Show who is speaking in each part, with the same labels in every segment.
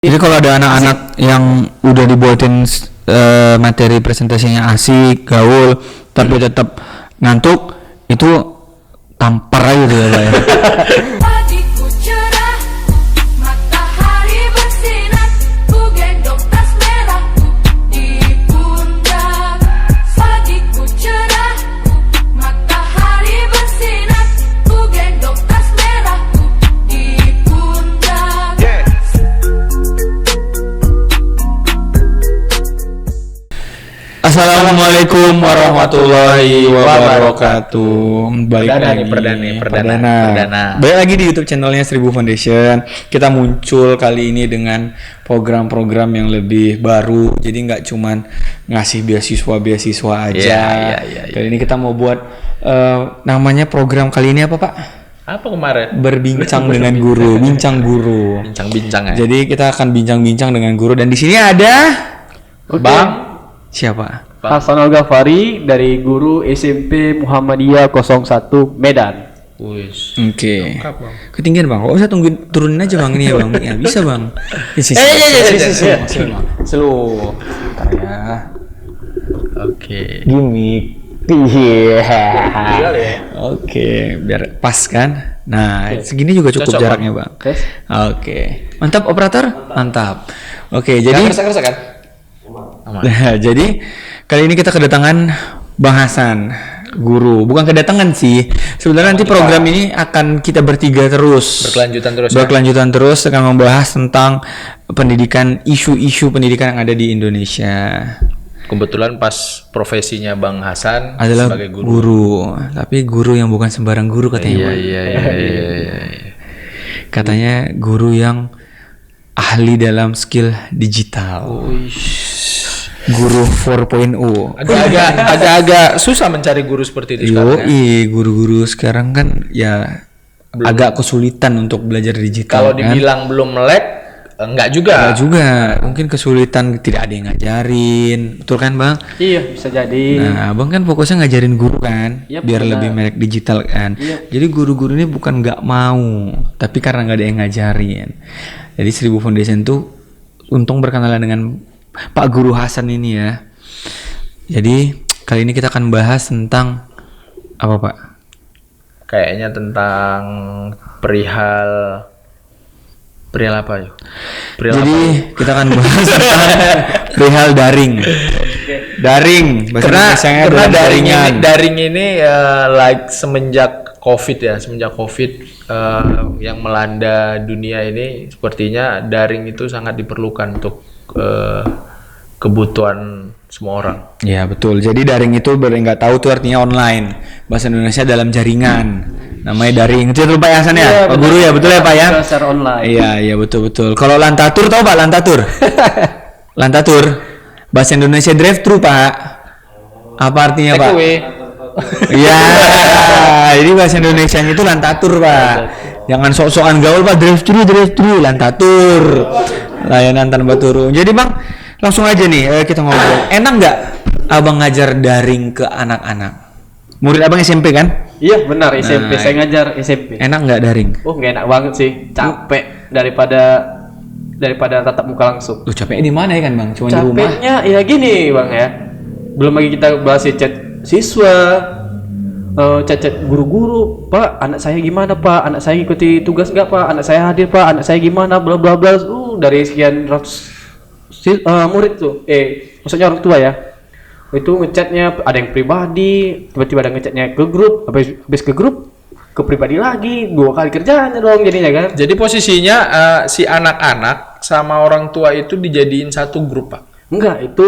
Speaker 1: Jadi kalau ada anak-anak yang udah dibuatin materi presentasinya asik, gaul, tapi tetap ngantuk, itu tampar aja tuh ya Pak ya.
Speaker 2: Pagiku cerah, matahari bersinar, ku gendong tas merahku di pundak. Pagiku cerah, matahari bersinar, ku gendong tas merahku di pundak.
Speaker 1: Assalamualaikum warahmatullahi wabarakatuh. Balik lagi
Speaker 3: Perdana.
Speaker 1: Balik lagi di YouTube channelnya 1000 Foundation. Kita muncul kali ini dengan program-program yang lebih baru. Jadi nggak cuman ngasih beasiswa aja.
Speaker 3: Iya.
Speaker 1: Kali ini kita mau buat namanya program kali ini apa Pak?
Speaker 3: Apa kemarin?
Speaker 1: Berbincang dengan guru, bincang guru.
Speaker 3: Bincang-bincang ya.
Speaker 1: Jadi kita akan bincang-bincang dengan guru dan di sini ada
Speaker 3: Bang
Speaker 1: siapa?
Speaker 4: Hasan Al-Ghafari dari guru SMP Muhammadiyah 01 Medan.
Speaker 3: Wis.
Speaker 1: Oke.
Speaker 3: Lengkap, Bang.
Speaker 1: Ketinggian Bang. Oh, saya tungguin turunin aja Bang ini ya Bang. Ya bisa Bang. Slow. Bentar ya.
Speaker 3: Oke.
Speaker 1: Gimik.
Speaker 3: Tinggal ya.
Speaker 1: Oke, biar pas kan. Nah, segini juga cukup
Speaker 3: Cocok,
Speaker 1: jaraknya Bang.
Speaker 4: Tes.
Speaker 1: Oke. Mantap operator? Mantap. Oke, jadi
Speaker 3: Kerasa kan? Aman.
Speaker 1: nah, jadi kali ini kita kedatangan Bang Hasan, guru. Bukan kedatangan sih. Sebenarnya nanti program ini akan kita bertiga terus. Berkelanjutan terus akan membahas tentang pendidikan, isu-isu pendidikan yang ada di Indonesia.
Speaker 3: Kebetulan pas profesinya Bang Hasan
Speaker 1: Adalah
Speaker 3: sebagai guru.
Speaker 1: guru. Tapi guru yang bukan sembarang guru katanya. Bang.
Speaker 3: Iya.
Speaker 1: Katanya guru yang ahli dalam skill digital. Guru 4.0.
Speaker 3: Agak susah mencari guru seperti itu sekarang.
Speaker 1: Guru-guru sekarang kan ya agak kesulitan untuk belajar digital.
Speaker 3: Kalau
Speaker 1: kan?
Speaker 3: dibilang belum melek, enggak juga.
Speaker 1: Enggak juga, mungkin kesulitan, tidak ada yang ngajarin, betul kan Bang?
Speaker 4: Iya, bisa jadi.
Speaker 1: Nah, Abang kan fokusnya ngajarin guru kan,
Speaker 4: Iya,
Speaker 1: biar
Speaker 4: benar.
Speaker 1: lebih melek digital kan.
Speaker 4: Iya.
Speaker 1: Jadi guru-guru ini bukan nggak mau, tapi karena nggak ada yang ngajarin. Jadi 1000 Foundation tuh untung berkenalan dengan Pak Guru Hasan ini ya. Jadi kali ini kita akan bahas tentang apa Pak?
Speaker 3: Kayaknya tentang perihal apa yuk?
Speaker 1: Jadi kita akan bahas tentang perihal daring. Daring, bahasa Indonesianya
Speaker 3: Karena
Speaker 1: adalah jaringan.
Speaker 3: daring ini like semenjak COVID yang melanda dunia ini, sepertinya daring itu sangat diperlukan untuk kebutuhan semua orang.
Speaker 1: Ya betul. Jadi daring itu nggak tahu tuh artinya online. Bahasa Indonesia dalam jaringan. Namanya daring. Itu Pak Hasan ya,
Speaker 4: Iya,
Speaker 1: Pak
Speaker 4: benar.
Speaker 1: Guru ya, betul ya Pak ya?
Speaker 4: Secara online.
Speaker 1: Iya betul. Kalau lantatur tahu Pak lantatur? Lantatur. Bahasa Indonesia drive thru Pak. Apa artinya Pak?
Speaker 3: Takeaway.
Speaker 1: Iya. Jadi bahasa Indonesia itu lantatur Pak. Jangan sok-sokan gaul Pak, drive thru, lantatur. Layanan tanpa turun. Jadi Bang, langsung aja nih kita ngobrol. Enak nggak Abang ngajar daring ke anak-anak? Murid Abang SMP kan?
Speaker 4: Iya, benar SMP.
Speaker 1: Nah,
Speaker 4: Saya ngajar SMP.
Speaker 1: Enak nggak daring?
Speaker 4: Oh, nggak enak banget sih. Capek daripada tatap muka langsung.
Speaker 1: Tuh capeknya di mana ya kan Bang? Cuma di rumah.
Speaker 4: Capeknya ya gini, Bang ya. Belum lagi kita bahas chat siswa, chat guru-guru. Pak, anak saya gimana Pak? Anak saya ikuti tugas nggak Pak? Anak saya hadir Pak? Anak saya gimana? Bla bla bla. Dari sekian ratus murid tuh. Maksudnya orang tua ya. Itu ngechatnya ada yang pribadi, tiba-tiba ada ngechatnya ke grup, habis ke grup ke pribadi lagi, 2 kali kerjaannya dong jadinya kan.
Speaker 3: Jadi posisinya si anak-anak sama orang tua itu dijadiin satu grup, Pak.
Speaker 4: Enggak, itu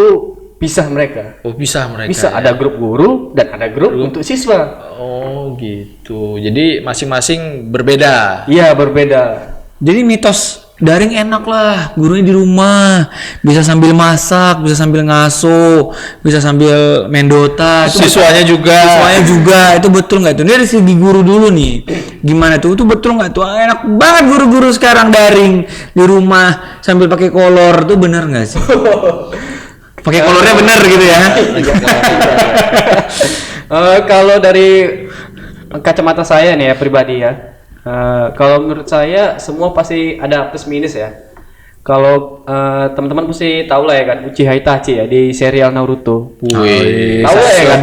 Speaker 4: pisah mereka.
Speaker 3: Oh, bisa mereka.
Speaker 4: Bisa
Speaker 3: ya?
Speaker 4: ada grup guru dan ada grup untuk siswa.
Speaker 3: Oh, gitu. Jadi masing-masing berbeda.
Speaker 4: Iya, berbeda.
Speaker 1: Jadi mitos daring enak lah, gurunya di rumah, bisa sambil masak, bisa sambil ngasuh, bisa sambil main Dota. Itu
Speaker 3: Siswanya juga.
Speaker 1: itu betul nggak tuh? Ini dari segi guru dulu nih, gimana tuh? Itu betul nggak tuh? Enak banget guru-guru sekarang daring di rumah sambil pakai kolor, tuh bener nggak sih? Pakai kolornya bener gitu ya?
Speaker 4: Kalau dari kacamata saya nih ya pribadi ya, kalau menurut saya semua pasti ada plus minus ya. Kalau teman-teman pasti tahu lah ya kan Uchiha Itachi ya di serial Naruto. Tahu ya kan?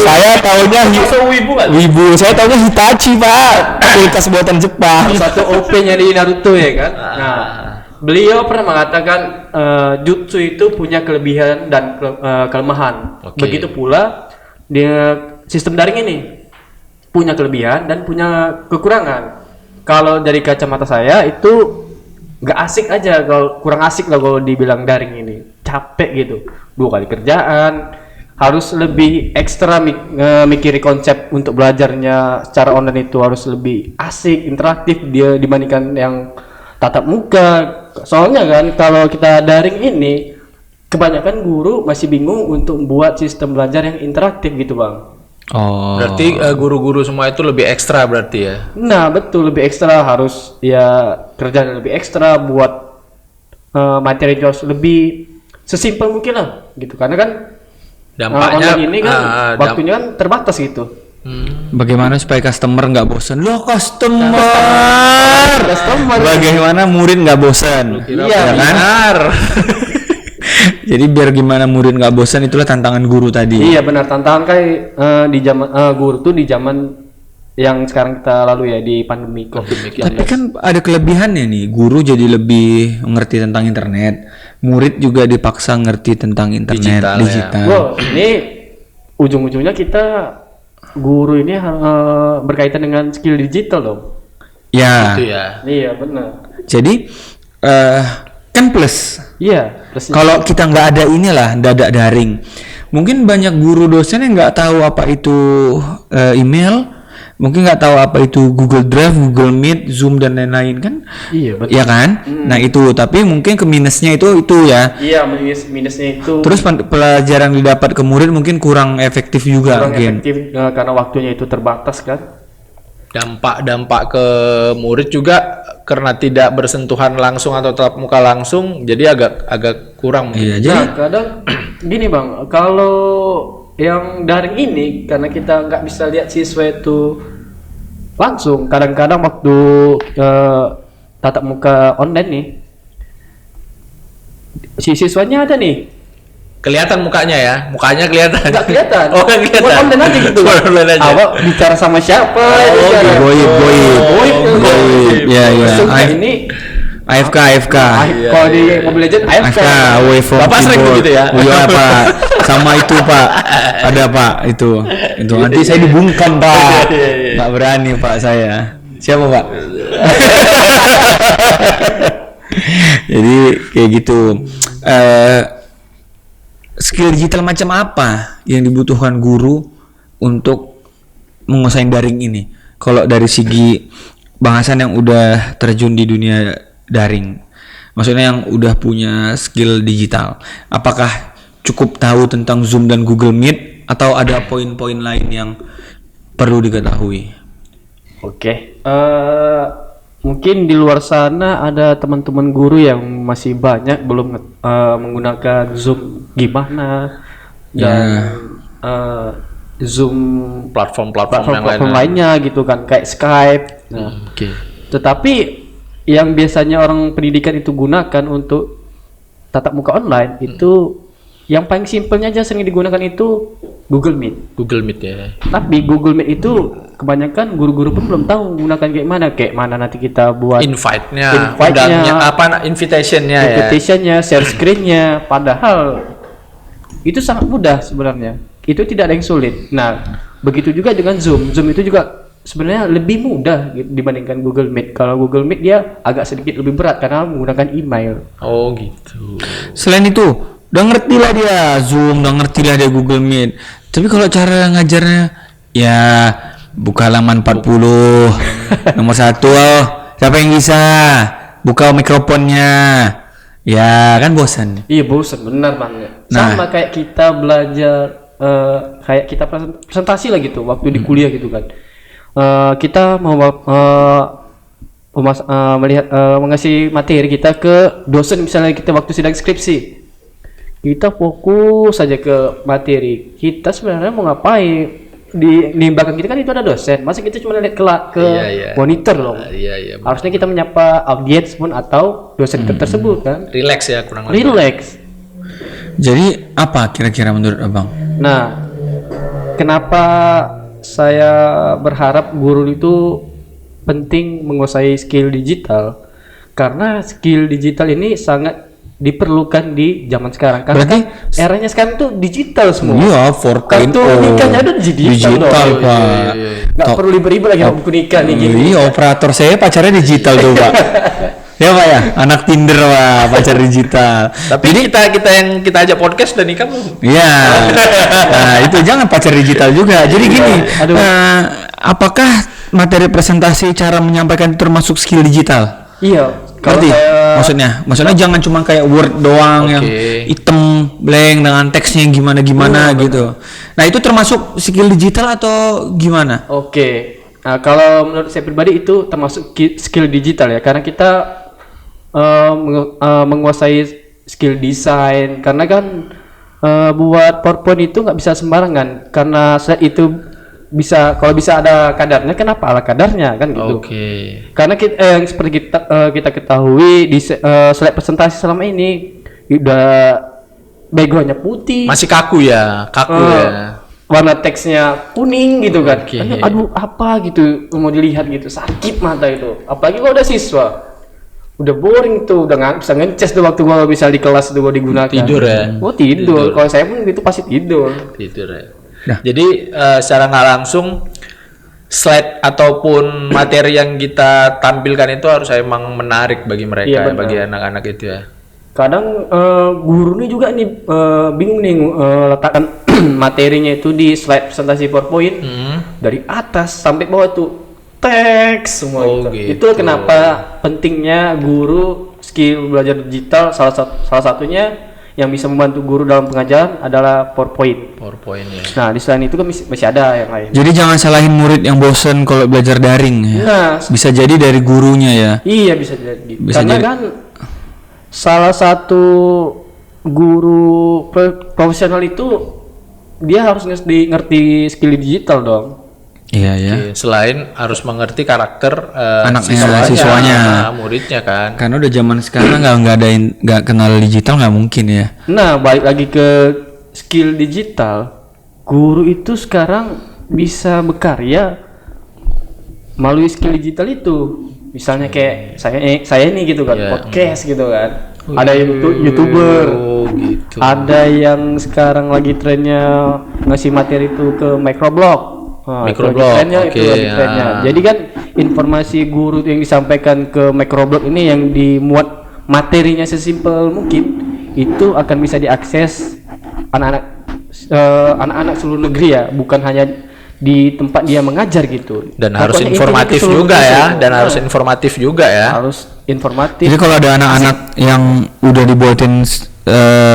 Speaker 1: Saya taunya
Speaker 4: Wibu kan?
Speaker 1: Wibu. Saya taunya Hitachi, Pak. Kulkas buatan Jepang.
Speaker 4: Satu OP-nya di Naruto ya kan. Nah, beliau pernah mengatakan jutsu itu punya kelebihan dan kelemahan.
Speaker 3: Oke.
Speaker 4: Begitu pula dia sistem daring ini punya kelebihan dan punya kekurangan. Kalau dari kacamata saya itu nggak asik aja, kalau kurang asik lah kalau dibilang daring ini, capek gitu, 2 kali kerjaan, harus lebih ekstra mikiri konsep untuk belajarnya secara online itu harus lebih asik, interaktif dia dibandingkan yang tatap muka. Soalnya kan kalau kita daring ini kebanyakan guru masih bingung untuk buat sistem belajar yang interaktif gitu bang.
Speaker 1: Oh.
Speaker 3: Berarti guru-guru semua itu lebih ekstra berarti ya?
Speaker 4: Nah betul, lebih ekstra, harus ya kerjaan lebih ekstra buat materi itu harus lebih sesimpel mungkin lah gitu, karena kan
Speaker 3: Dampaknya
Speaker 4: online ini kan waktunya kan terbatas gitu.
Speaker 1: Bagaimana supaya customer nggak bosan? Loh, customer.
Speaker 4: Customer.
Speaker 1: Bagaimana murid nggak bosan?
Speaker 4: Iya,
Speaker 1: Ya kan?
Speaker 3: benar.
Speaker 1: Jadi biar gimana murid nggak bosan, itulah tantangan guru tadi.
Speaker 4: Iya benar, tantangan kayak di zaman guru tuh di zaman yang sekarang kita lalu ya, di pandemi COVID.
Speaker 1: Tapi kan ada kelebihannya nih, guru jadi lebih mengerti tentang internet, murid juga dipaksa ngerti tentang internet
Speaker 3: Digital,
Speaker 1: digital.
Speaker 4: Wow, ini ujung-ujungnya kita guru ini berkaitan dengan skill digital dong.
Speaker 1: Ya,
Speaker 3: Itu ya.
Speaker 4: Iya benar.
Speaker 1: jadi kan plus.
Speaker 4: Iya. Plus
Speaker 1: Kalau kita nggak ada inilah dadak daring, mungkin banyak guru dosen yang nggak tahu apa itu email, mungkin nggak tahu apa itu Google Drive, Google Meet, Zoom dan lain-lain kan?
Speaker 4: iya betul.
Speaker 1: Ya kan? Nah itu, tapi mungkin ke minusnya itu ya.
Speaker 4: Iya, minusnya itu
Speaker 1: Terus pelajaran didapat ke murid mungkin kurang efektif juga
Speaker 4: kurang
Speaker 1: mungkin.
Speaker 4: efektif karena waktunya itu terbatas kan.
Speaker 3: Dampak ke murid juga karena tidak bersentuhan langsung atau tatap muka langsung, jadi agak kurang mungkin.
Speaker 1: Iya, jadi
Speaker 4: Nah, kadang gini bang, kalau yang daring ini karena kita nggak bisa lihat siswa itu langsung, kadang-kadang waktu tatap muka online nih, si siswanya ada nih,
Speaker 3: Kelihatan mukanya kelihatan.
Speaker 4: nggak kelihatan,
Speaker 3: Oh, nggak kelihatan.
Speaker 4: Buat online aja gitu.
Speaker 3: Buat online aja.
Speaker 4: Awak bicara sama siapa?
Speaker 1: goib. Ya, ya.
Speaker 4: Suka ini
Speaker 1: AFK.
Speaker 4: kalau di Mobile Legends AFK.
Speaker 1: away from
Speaker 3: Bapak sering
Speaker 1: keyboard.
Speaker 3: begitu ya?
Speaker 1: Iya Pak, sama itu Pak, ada Pak itu nanti saya dibungkam Pak, nggak berani Pak saya. Siapa Pak? Jadi kayak gitu. Skill digital macam apa yang dibutuhkan guru untuk menguasain daring ini? Kalau dari segi bahasan yang udah terjun di dunia daring, maksudnya yang udah punya skill digital, apakah cukup tahu tentang Zoom dan Google Meet atau ada poin-poin lain yang perlu diketahui?
Speaker 4: Oke, mungkin di luar sana ada teman-teman guru yang masih banyak belum menggunakan Zoom gimana dan Zoom platform lainnya gitu kan, kayak Skype. Nah,
Speaker 3: Oke.
Speaker 4: tetapi yang biasanya orang pendidikan itu gunakan untuk tatap muka online itu yang paling simpelnya aja sering digunakan itu Google Meet.
Speaker 3: Google Meet ya.
Speaker 4: Tapi Google Meet itu kebanyakan guru-guru pun belum tahu menggunakan kayak mana nanti kita buat
Speaker 3: Invite-nya,
Speaker 4: Invite-nya.
Speaker 3: invitationnya ya.
Speaker 4: invitationnya, share screen-nya, padahal itu sangat mudah sebenarnya. Itu tidak ada yang sulit. Nah, begitu juga dengan Zoom. Zoom itu juga sebenarnya lebih mudah dibandingkan Google Meet. Kalau Google Meet dia agak sedikit lebih berat karena menggunakan email.
Speaker 3: Oh gitu.
Speaker 1: Selain itu, udah ngerti lah dia Zoom, udah ngerti lah dia Google Meet. Tapi kalau cara ngajarnya, ya buka halaman 40, nomor 1, siapa yang bisa? Buka mikrofonnya. Ya kan bosan.
Speaker 4: Iya bosan, benar banget.
Speaker 1: Nah.
Speaker 4: Sama kayak kita belajar, kayak kita presentasi lah gitu, waktu di kuliah gitu kan. Kita mau mengasih materi kita ke dosen, misalnya kita waktu sidang skripsi. Kita fokus saja ke materi. Kita sebenarnya mau ngapain? di belakang kita kan itu ada dosen. Masa kita cuma lihat ke
Speaker 3: Iya.
Speaker 4: monitor dong.
Speaker 3: Iya.
Speaker 4: Harusnya kita menyapa audiens pun atau dosen tersebut kan.
Speaker 3: Relax ya kurang lebih.
Speaker 4: Relax.
Speaker 1: Jadi apa kira-kira menurut abang?
Speaker 4: Nah, kenapa saya berharap guru itu penting menguasai skill digital? Karena skill digital ini sangat diperlukan di zaman sekarang. Karena
Speaker 1: Berarti
Speaker 4: kan eranya sekarang tuh digital semua.
Speaker 1: Iya, 4.0.
Speaker 4: Kartu nikahnya ada digital dong.
Speaker 1: Pak.
Speaker 4: Nggak perlu ribet-ribet lagi buku nikah nih gini.
Speaker 1: Iya, operator saya pacarnya digital tuh, Pak. Ya, Pak ya, anak Tinder, Pak, pacar digital.
Speaker 3: Tapi kita yang kita ajak podcast udah nikah belum?
Speaker 1: Iya. Nah, itu jangan pacar digital juga. Jadi gini,
Speaker 4: Aduh.
Speaker 1: apakah materi presentasi cara menyampaikan itu termasuk skill digital?
Speaker 4: Iya. Kalau
Speaker 1: Ngerti?
Speaker 4: saya
Speaker 1: Maksudnya jangan cuma kayak word doang yang
Speaker 3: Oke.
Speaker 1: hitam blank dengan teksnya gimana gitu. Nah, itu termasuk skill digital atau gimana?
Speaker 4: Oke. Nah, kalau menurut saya pribadi itu termasuk skill digital ya, karena kita menguasai skill desain. Karena kan buat PowerPoint itu nggak bisa sembarangan, karena slide itu kalau bisa ada kadarnya, kenapa ala kadarnya kan gitu.
Speaker 3: Oke.
Speaker 4: Karena kita, yang seperti kita ketahui di slide presentasi selama ini udah backgroundnya putih,
Speaker 3: Masih kaku ya.
Speaker 4: warna teksnya kuning gitu kan.
Speaker 3: Oke.
Speaker 4: Aduh apa gitu mau dilihat gitu, sakit mata itu. Apalagi kalau udah siswa, udah boring tuh, udah nggak bisa ngeces tuh waktu gua bisa di kelas tuh gua digunakan.
Speaker 3: Tidur ya?
Speaker 4: Oh tidur. Kalau saya pun gitu pasti tidur.
Speaker 3: Tidur ya.
Speaker 1: Nah.
Speaker 3: Jadi secara nggak langsung slide ataupun materi yang kita tampilkan itu harus emang menarik bagi mereka,
Speaker 4: Iya,
Speaker 3: ya,
Speaker 4: benar.
Speaker 3: bagi anak-anak itu ya.
Speaker 4: Kadang guru nih juga nih bingung nih letakkan materinya itu di slide presentasi PowerPoint dari atas sampai bawah tuh teks semua
Speaker 3: Oh,
Speaker 4: gitu.
Speaker 3: gitu.
Speaker 4: Itu kenapa pentingnya guru skill belajar digital, salah satunya yang bisa membantu guru dalam pengajaran adalah PowerPoint.
Speaker 3: PowerPoint ya.
Speaker 4: Nah, di selain itu kan masih ada yang lain.
Speaker 1: Jadi jangan salahin murid yang bosen kalau belajar daring ya.
Speaker 4: Nah,
Speaker 1: Bisa jadi dari gurunya ya.
Speaker 4: iya bisa jadi.
Speaker 1: Bisa
Speaker 4: Karena
Speaker 1: jadi.
Speaker 4: kan salah satu guru profesional itu dia harus ngerti skill digital dong.
Speaker 1: Iya ya.
Speaker 3: Oke, selain harus mengerti karakter
Speaker 1: Anaknya, siswanya.
Speaker 3: muridnya kan.
Speaker 1: Karena udah zaman sekarang nggak kenal digital nggak mungkin ya.
Speaker 4: Nah, balik lagi ke skill digital, guru itu sekarang bisa berkarya melalui skill digital itu. Misalnya kayak saya nih gitu kan,
Speaker 3: Iya.
Speaker 4: podcast gitu kan. Ada YouTuber,
Speaker 3: Oh gitu.
Speaker 4: ada yang sekarang lagi trennya ngasih materi itu ke microblog. Nah, itu
Speaker 3: Microblog,
Speaker 4: lagi trennya, itu
Speaker 3: oke,
Speaker 4: lagi trennya.
Speaker 3: ya.
Speaker 4: Jadi kan informasi guru yang disampaikan ke microblog ini yang dimuat materinya sesimpel mungkin itu akan bisa diakses anak-anak seluruh negeri ya, bukan hanya di tempat dia mengajar gitu.
Speaker 3: Dan harus
Speaker 4: Pokoknya
Speaker 3: informatif
Speaker 4: intinya ke seluruh
Speaker 3: juga ya,
Speaker 4: Indonesia.
Speaker 3: dan harus informatif juga ya.
Speaker 4: Harus informatif.
Speaker 1: Jadi kalau ada anak-anak yang udah dibuatin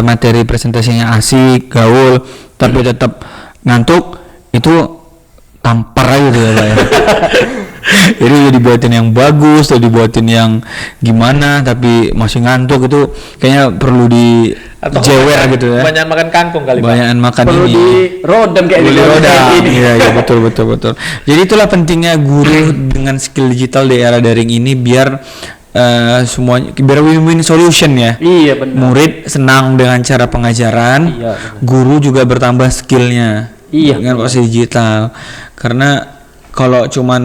Speaker 1: materi presentasinya asik, gaul, tapi tetap ngantuk, itu tampar aja tuh ya, Pak ya. Jadi udah dibuatin yang bagus, udah dibuatin yang gimana, tapi masih ngantuk, itu kayaknya perlu di jewer gitu ya.
Speaker 3: Banyak makan kangkung kali Pak.
Speaker 1: Banyakan makan
Speaker 4: Perlu
Speaker 1: ini.
Speaker 4: di rodam kayak
Speaker 1: Beli
Speaker 4: di
Speaker 1: roda.
Speaker 4: ini.
Speaker 1: Iya, iya, betul. Jadi itulah pentingnya guru dengan skill digital di era daring ini biar semuanya biar win-win solution ya.
Speaker 4: Iya benar.
Speaker 1: Murid senang dengan cara pengajaran,
Speaker 4: Iya, benar.
Speaker 1: guru juga bertambah skillnya
Speaker 4: Iya,
Speaker 1: dengan proses digital. Karena kalau cuman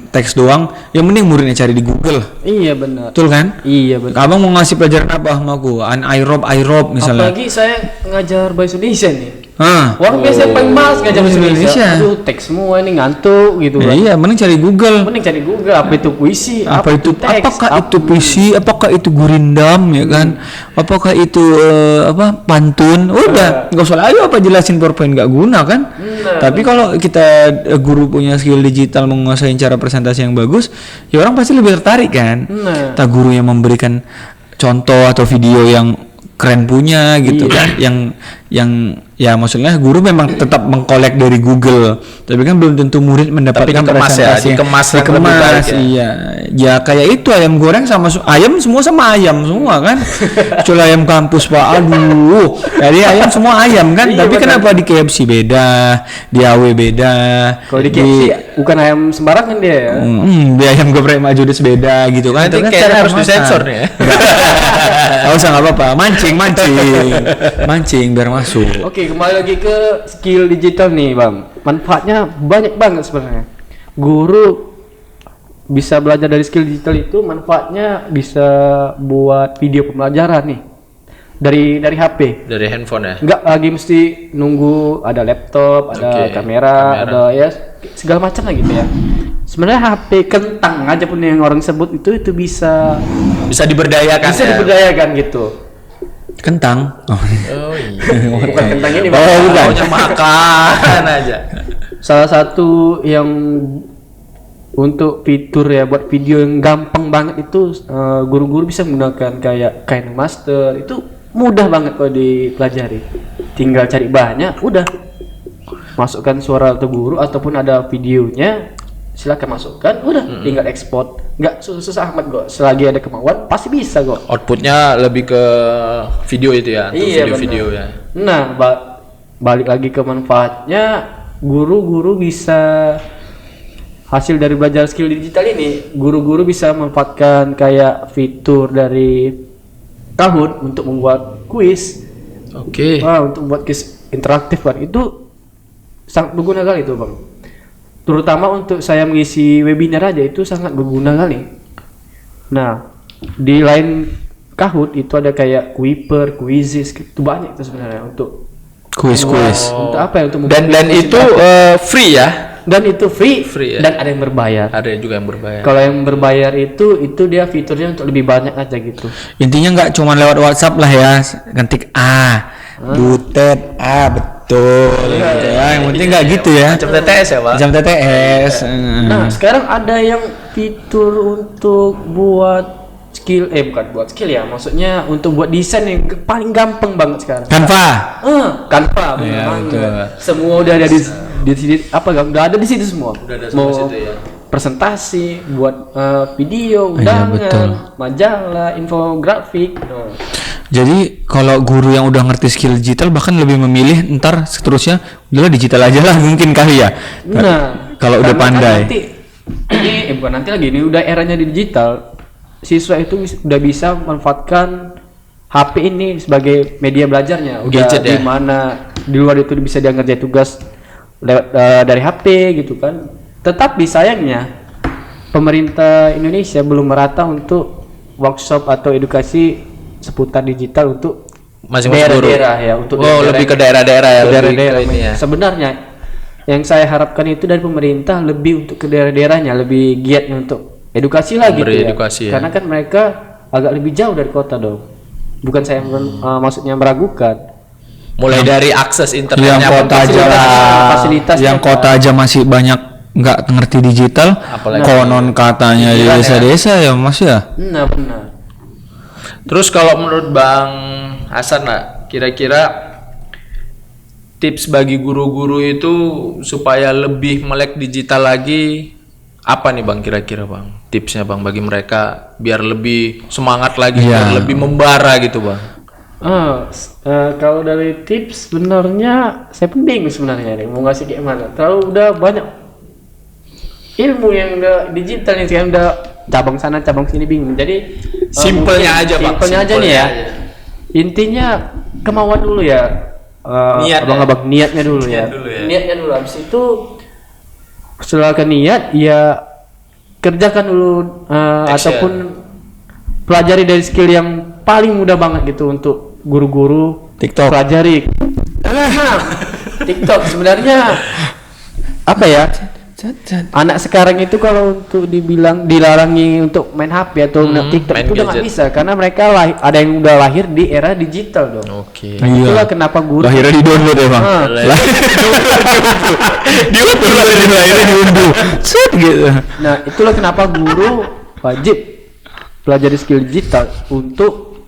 Speaker 1: teks doang, yang mending muridnya cari di Google,
Speaker 4: Iya benar.
Speaker 1: betul kan?
Speaker 4: Iya benar.
Speaker 1: Abang mau ngasih pelajaran apa sama aku? Aerob misalnya.
Speaker 4: Apalagi saya ngajar bahasa Indonesia nih.
Speaker 1: Hah?
Speaker 4: Orang biasa yang paling males ngajar bahasa
Speaker 1: Bahasa
Speaker 4: Indonesia.
Speaker 1: Indonesia.
Speaker 4: Aduh, teks semua ini ngantuk gitu
Speaker 1: Ya
Speaker 4: kan.
Speaker 1: iya, mending cari Google.
Speaker 4: Mending cari Google apa itu puisi,
Speaker 1: Apa itu
Speaker 4: teks,
Speaker 1: apakah itu puisi, apakah itu gurindam ya kan, apakah itu pantun, udah nggak usah ayo apa jelasin PowerPoint nggak guna kan. Tapi kalau kita guru punya skill digital menguasai cara presentasi yang bagus, ya orang pasti lebih tertarik kan.
Speaker 4: Nah.
Speaker 1: Tak guru yang memberikan contoh atau video yang keren punya gitu kan, yang yang ya maksudnya guru memang tetap mengkolek dari Google, tapi kan belum tentu murid mendapatkan
Speaker 3: dikemas ya,
Speaker 1: presentasi yang-
Speaker 3: dikemas yang lebih baik ya.
Speaker 1: iya. Ya kayak itu ayam goreng sama ayam semua sama ayam semua kan. Kecuali ayam kampus Pak, aduh. Jadi ayam semua ayam kan,
Speaker 4: Iya,
Speaker 1: tapi
Speaker 4: benar.
Speaker 1: kenapa di KFC beda, di AW beda,
Speaker 4: Kalau di KFC bukan ayam sembarangan dia ya.
Speaker 1: di ayam geprek Mak Judis beda gitu kan.
Speaker 3: Nanti
Speaker 1: Itu kan
Speaker 3: kayaknya
Speaker 1: cara
Speaker 3: harus
Speaker 1: makan.
Speaker 3: disensor nih ya.
Speaker 1: Nggak usah, nggak apa-apa, mancing biar masuk.
Speaker 4: Oke, kembali lagi ke skill digital nih, Bang. Manfaatnya banyak banget sebenarnya. Guru bisa belajar dari skill digital itu, manfaatnya bisa buat video pembelajaran nih. Dari HP.
Speaker 3: Dari handphone ya.
Speaker 4: Enggak lagi mesti nunggu ada laptop, ada
Speaker 3: Oke,
Speaker 4: kamera, ada ya segala macam lah gitu ya. Sebenarnya HP kentang aja pun yang orang sebut itu bisa
Speaker 3: Bisa diberdayakan
Speaker 4: bisa
Speaker 3: ya.
Speaker 4: diberdayakan gitu.
Speaker 1: Kentang. Oh.
Speaker 3: Oh iya.
Speaker 4: Bukan kentang ini, Bang.
Speaker 1: Oh, bukan.
Speaker 3: Maunya makan aja.
Speaker 4: Salah satu yang untuk fitur ya buat video yang gampang banget itu guru-guru bisa menggunakan kayak KineMaster, itu mudah banget kalau dipelajari. Tinggal cari bahannya, udah masukkan suara atau guru ataupun ada videonya, silakan masukkan, udah tinggal ekspor. Nggak susah-susah amat kok, selagi ada kemauan pasti bisa kok.
Speaker 3: Outputnya lebih ke video itu ya, untuk
Speaker 4: Iya,
Speaker 3: video-video ya.
Speaker 4: Nah, balik lagi ke manfaatnya, guru-guru bisa hasil dari belajar skill digital ini, guru-guru bisa memanfaatkan kayak fitur dari Kahoot untuk membuat kuis.
Speaker 3: Oke.
Speaker 4: Wah, untuk membuat kuis interaktif kan itu sangat berguna kali itu, Bang. Terutama untuk saya mengisi webinar aja itu sangat berguna kali. Nah, di lain Kahoot itu ada kayak Kuiper, Quizizz, itu banyak itu sebenarnya untuk
Speaker 1: Kuis.
Speaker 4: untuk apa ya, untuk
Speaker 3: Dan
Speaker 4: membuat kuis
Speaker 3: itu
Speaker 4: interaktif.
Speaker 3: free ya.
Speaker 4: Dan itu free,
Speaker 3: Free ya?
Speaker 4: dan ada yang berbayar.
Speaker 3: Ada juga yang berbayar.
Speaker 4: Kalau yang berbayar itu dia fiturnya untuk lebih banyak aja gitu.
Speaker 1: Intinya nggak cuma lewat WhatsApp lah ya, ketik butet betul. Gitu ya. Yang penting nggak gitu ya.
Speaker 3: Macam TTS ya, Pak.
Speaker 1: Macam TTS.
Speaker 4: Nah, sekarang ada yang fitur untuk buat skill, bukan buat skill ya, maksudnya untuk buat desain yang paling gampang banget sekarang.
Speaker 1: Canva.
Speaker 4: Canva, bener
Speaker 1: Iya,
Speaker 4: banget.
Speaker 1: betul.
Speaker 4: Semua udah ada di sini, udah ada di situ semua.
Speaker 3: Udah ada semua
Speaker 4: Mau
Speaker 3: situ ya.
Speaker 4: presentasi, buat video,
Speaker 1: Iya,
Speaker 4: undangan,
Speaker 1: betul.
Speaker 4: majalah, infografik.
Speaker 1: Jadi kalau guru yang udah ngerti skill digital bahkan lebih memilih ntar seterusnya udahlah digital aja lah mungkin kali ya.
Speaker 4: Nah,
Speaker 1: kalau udah
Speaker 4: karena kan
Speaker 1: pandai.
Speaker 4: nanti ini bukan nanti lagi, ini udah eranya di digital. Siswa itu udah bisa memanfaatkan HP ini sebagai media belajarnya. Udah
Speaker 3: Gadget
Speaker 4: di
Speaker 3: ya?
Speaker 4: mana di luar itu bisa dia ngerjain tugas lewat dari HP gitu kan. Tetapi sayangnya pemerintah Indonesia belum merata untuk workshop atau edukasi seputar digital untuk
Speaker 3: Masing-masing guru.
Speaker 4: daerah-daerah ya, untuk
Speaker 3: lebih ke daerah-daerah ya, lebih
Speaker 4: daerah-daerah
Speaker 3: ke ini ya.
Speaker 4: Sebenarnya yang saya harapkan itu dari pemerintah lebih untuk ke daerah-daerahnya, lebih giatnya untuk edukasi lah gitu
Speaker 3: Memberi
Speaker 4: ya.
Speaker 3: edukasi ya.
Speaker 4: Karena kan mereka agak lebih jauh dari kota dong. Bukan saya maksudnya meragukan.
Speaker 3: Mulai dari akses
Speaker 1: Yang
Speaker 3: internetnya
Speaker 1: kota aja
Speaker 4: fasilitasnya
Speaker 1: yang kota aja masih banyak nggak ngerti digital,
Speaker 3: Apalagi
Speaker 1: konon katanya di
Speaker 3: pinggiran ya.
Speaker 1: desa-desa ya mas ya.
Speaker 4: Nah, benar.
Speaker 3: Terus kalau menurut Bang Hasan lah, kira-kira tips bagi guru-guru itu supaya lebih melek digital lagi apa nih Bang kira-kira Bang? Tipsnya Bang bagi mereka biar lebih semangat lagi,
Speaker 1: Iya.
Speaker 3: biar lebih membara gitu Bang.
Speaker 4: Kalau dari tips sebenarnya saya pun bingung sebenarnya nih mau ngasih kayak mana. Terlalu udah banyak ilmu yang udah digital nih, sekarang udah cabang sana cabang sini bingung. Jadi
Speaker 3: Simpelnya
Speaker 4: mungkin
Speaker 3: aja, Bang.
Speaker 4: simpelnya aja nih
Speaker 3: Simpelnya
Speaker 4: ya.
Speaker 3: aja.
Speaker 4: Intinya kemauan dulu ya.
Speaker 3: Niat
Speaker 4: abang-abang niatnya dulu ya.
Speaker 3: Niat dulu ya.
Speaker 4: Niatnya dulu, habis itu setelah ke niat ya kerjakan dulu
Speaker 3: Action.
Speaker 4: ataupun pelajari dari skill yang paling mudah banget gitu untuk guru-guru
Speaker 1: TikTok.
Speaker 4: pelajari. Nah, TikTok sebenarnya apa ya? Anak sekarang itu kalau untuk dibilang dilarangi untuk main HP atau main TikTok
Speaker 3: main
Speaker 4: itu udah nggak
Speaker 3: gadget.
Speaker 4: bisa karena mereka ada yang udah lahir di era digital dong.
Speaker 3: Oke.
Speaker 4: Nah,
Speaker 1: Iya.
Speaker 4: itulah kenapa guru
Speaker 1: Lahirnya di download ya bang.
Speaker 4: Ah.
Speaker 1: Lahirnya diunduh. Set gitu.
Speaker 4: Nah, itulah kenapa guru wajib pelajari skill digital untuk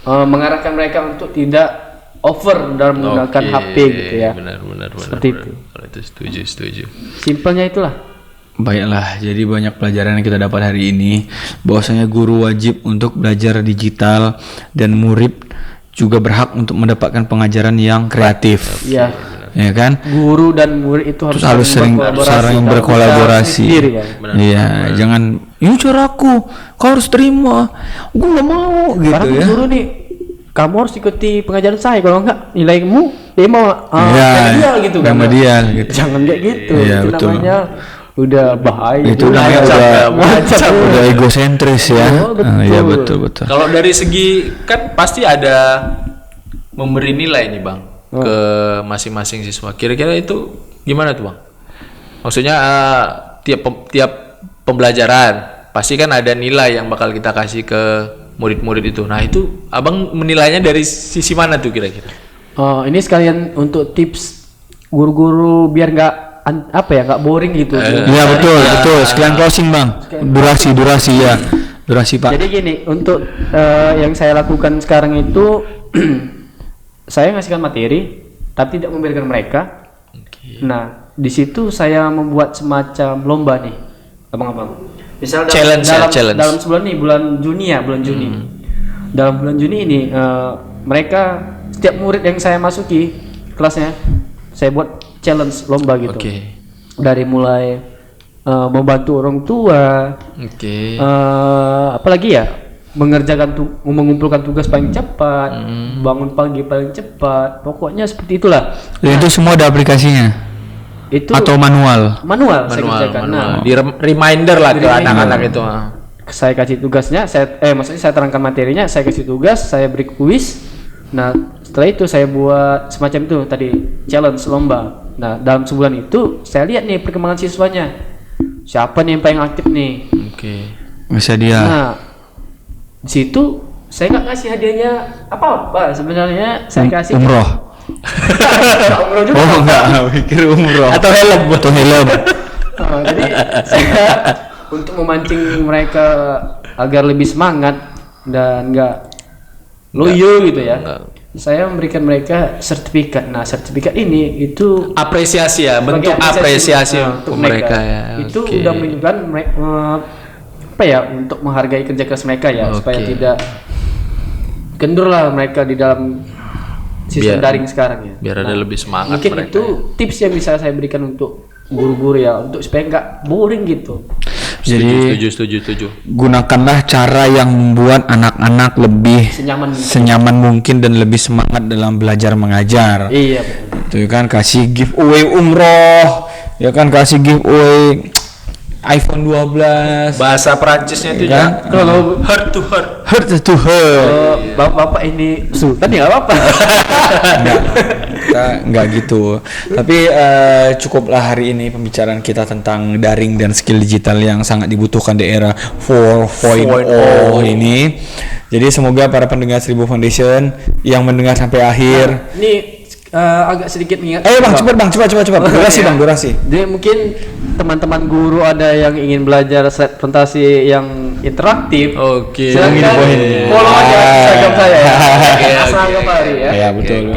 Speaker 4: mengarahkan mereka untuk tidak over dalam menggunakan
Speaker 3: Oke,
Speaker 4: HP gitu ya.
Speaker 3: Benar.
Speaker 4: Seperti itu.
Speaker 3: Kalau itu setuju.
Speaker 4: Simpelnya itulah.
Speaker 1: Baiklah, jadi banyak pelajaran yang kita dapat hari ini. Bahwasanya guru wajib untuk belajar digital dan murid juga berhak untuk mendapatkan pengajaran yang kreatif.
Speaker 4: Iya.
Speaker 1: Ya kan?
Speaker 4: Guru dan murid itu
Speaker 1: Terus harus sering berkolaborasi.
Speaker 4: Sendiri kan.
Speaker 1: Iya, jangan ini caraku, kau harus terima. Gue nggak mau gitu
Speaker 4: Karena
Speaker 1: ya.
Speaker 4: guru nih, kamu harus ikuti pengajaran saya, kalau enggak nilaimu demo
Speaker 1: Iya,
Speaker 4: dia gitu kan.
Speaker 1: sama dia gitu.
Speaker 4: Jangan kayak gitu.
Speaker 1: Iya,
Speaker 4: Itu
Speaker 1: betul.
Speaker 4: namanya udah bahaya.
Speaker 1: Itu namanya udah egosentris ya.
Speaker 4: Oh, betul.
Speaker 1: Iya betul.
Speaker 3: Kalau dari segi kan pasti ada memberi nilai nih Bang ke masing-masing siswa. Kira-kira itu gimana tuh Bang? Maksudnya tiap pembelajaran pasti kan ada nilai yang bakal kita kasih ke murid-murid itu. Nah itu Abang menilainya dari sisi mana tuh kira-kira?
Speaker 4: Ini sekalian untuk tips guru-guru biar nggak boring gitu.
Speaker 1: Iya betul. Sekalian closing Bang. Durasi ya. Durasi Pak.
Speaker 4: Jadi gini, untuk yang saya lakukan sekarang itu saya ngasihkan materi tapi tidak memberikan mereka. Nah, di situ saya membuat semacam lomba nih, abang-abang. Misal
Speaker 3: Challenge.
Speaker 4: dalam sebulan nih, bulan Juni. Dalam bulan Juni ini mereka setiap murid yang saya masuki kelasnya, saya buat challenge lomba gitu. Dari mulai membantu orang tua, apalagi ya, mengumpulkan tugas paling cepat, bangun pagi paling cepat, pokoknya seperti itulah.
Speaker 1: Dan itu semua ada aplikasinya.
Speaker 4: Itu
Speaker 1: Atau manual.
Speaker 4: saya kerjakan. Nah,
Speaker 3: Di reminder lah ke anak-anak itu.
Speaker 4: saya kasih tugasnya, maksudnya saya terangkan materinya, saya kasih tugas, saya beri kuis. Nah, setelah itu saya buat semacam itu tadi, challenge lomba. Nah, dalam sebulan itu saya lihat nih perkembangan siswanya. Siapa nih yang paling aktif nih?
Speaker 1: Bisa dia.
Speaker 4: Nah, di situ saya nggak kasih hadiahnya apa-apa sebenarnya, saya kasih
Speaker 1: Umroh.
Speaker 4: Nggak umroh juga.
Speaker 1: Oh enggak, pikir umroh.
Speaker 4: Atau helm. Jadi saya untuk memancing mereka agar lebih semangat dan nggak loyo gitu ya. Saya memberikan mereka sertifikat. Nah, sertifikat ini itu
Speaker 3: Apresiasi ya,
Speaker 4: sebagai
Speaker 3: bentuk apresiasi
Speaker 4: untuk
Speaker 3: mereka ya.
Speaker 4: Itu udah menunjukkan untuk menghargai kerja keras mereka ya, supaya tidak kendur lah mereka di dalam sistem daring sekarang ya.
Speaker 3: Biar ada lebih semangat
Speaker 4: Mungkin
Speaker 3: mereka.
Speaker 4: itu tips yang bisa saya berikan untuk guru-guru ya, untuk supaya nggak boring gitu.
Speaker 1: Jadi
Speaker 3: Setuju.
Speaker 1: gunakanlah cara yang membuat anak-anak lebih senyaman mungkin dan lebih semangat dalam belajar mengajar.
Speaker 4: Iya betul.
Speaker 1: Itu kan kasih giveaway umroh, ya kan kasih giveaway iPhone 12.
Speaker 3: Bahasa Perancisnya itu
Speaker 1: Kan?
Speaker 3: ya. Kalau heart to heart.
Speaker 1: Heart to heart.
Speaker 4: Bapak ini sultan ya nggak apa-apa.
Speaker 1: Enggak gitu. Tapi cukuplah hari ini pembicaraan kita tentang daring dan skill digital yang sangat dibutuhkan di era 4.0 ini. Jadi semoga para pendengar 1000 Foundation yang mendengar sampai akhir.
Speaker 4: Ini agak sedikit mengingat.
Speaker 1: Bang, cepat. Durasi.
Speaker 4: Jadi mungkin teman-teman guru ada yang ingin belajar slide presentasi yang interaktif.
Speaker 3: Oke.
Speaker 4: Silakan follow aja Instagram saya ya. Asal Gapari ya.
Speaker 1: Ya betul.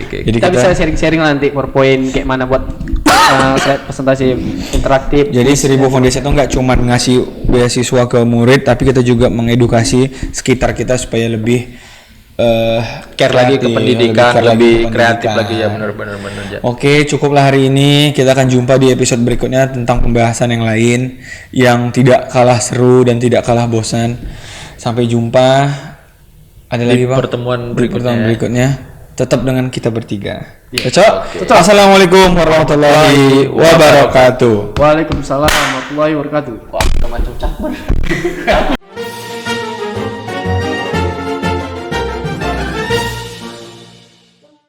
Speaker 1: Jadi
Speaker 4: Kita bisa sharing-sharing nanti PowerPoint kayak mana buat slide presentasi interaktif.
Speaker 1: Jadi 1000 Foundation itu nggak cuma ngasih beasiswa ke murid, tapi kita juga mengedukasi sekitar kita supaya lebih
Speaker 3: Care lagi ke pendidikan, lebih kreatif
Speaker 1: pendidikan.
Speaker 3: lagi ya, benar.
Speaker 1: Oke, cukuplah hari ini. Kita akan jumpa di episode berikutnya tentang pembahasan yang lain yang tidak kalah seru dan tidak kalah bosan. Sampai jumpa. Ada lagi Bang?
Speaker 3: pertemuan
Speaker 1: Di pertemuan berikutnya. Tetap dengan kita bertiga.
Speaker 4: Iya.
Speaker 1: Cocok? Assalamualaikum warahmatullahi wabarakatuh.
Speaker 4: Waalaikumsalam warahmatullahi wabarakatuh. Wah, macam campur.